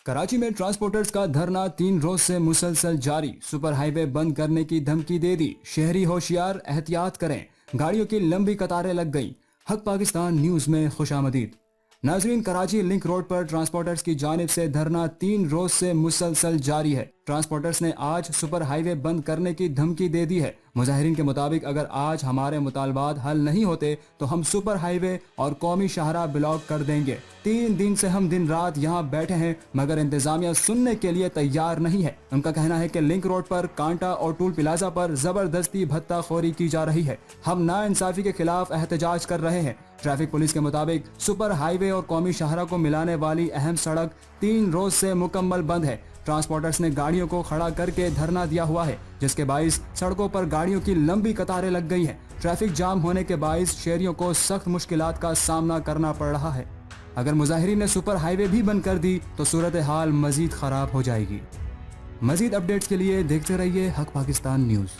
कराची में ट्रांसपोर्टर्स का धरना 3 रोज से मुसलसल जारी। सुपर हाईवे बंद करने की धमकी दे दी। शहरी होशियार, एहतियात करें, गाड़ियों की लंबी कतारें लग गई। हक पाकिस्तान न्यूज में खुशामदीद। नाजरीन, कराची लिंक रोड पर ट्रांसपोर्टर्स की जानिब से धरना 3 रोज से मुसलसल जारी है। ट्रांसपोर्टर्स ने आज सुपर हाईवे बंद करने की धमकी दे दी है। मुजाहिरीन के मुताबिक अगर आज हमारे मुतालबात हल नहीं होते तो हम सुपर हाईवे और कौमी शाहरा ब्लॉक कर देंगे। 3 दिन से हम दिन रात यहाँ बैठे हैं मगर इंतजामिया सुनने के लिए तैयार नहीं है। उनका कहना है कि लिंक रोड पर कांटा और टूल प्लाजा पर जबरदस्ती भत्ताखोरी की जा रही है। हम नाइंसाफी के खिलाफ एहतजाज कर रहे हैं। ट्रैफिक पुलिस के मुताबिक सुपर हाईवे और कौमी शाहरा को मिलाने वाली अहम सड़क 3 रोज से मुकम्मल बंद है। ट्रांसपोर्टर्स ने गाड़ियों को खड़ा करके धरना दिया हुआ है, जिसके बाइस सड़कों पर गाड़ियों की लंबी कतारें लग गई हैं। ट्रैफिक जाम होने के बाइस शहरियों को सख्त मुश्किलात का सामना करना पड़ रहा है। अगर मुजाहिरीन ने सुपर हाईवे भी बंद कर दी तो सूरत हाल मजीद खराब हो जाएगी। मजीद अपडेट्स के लिए देखते रहिए हक पाकिस्तान न्यूज़।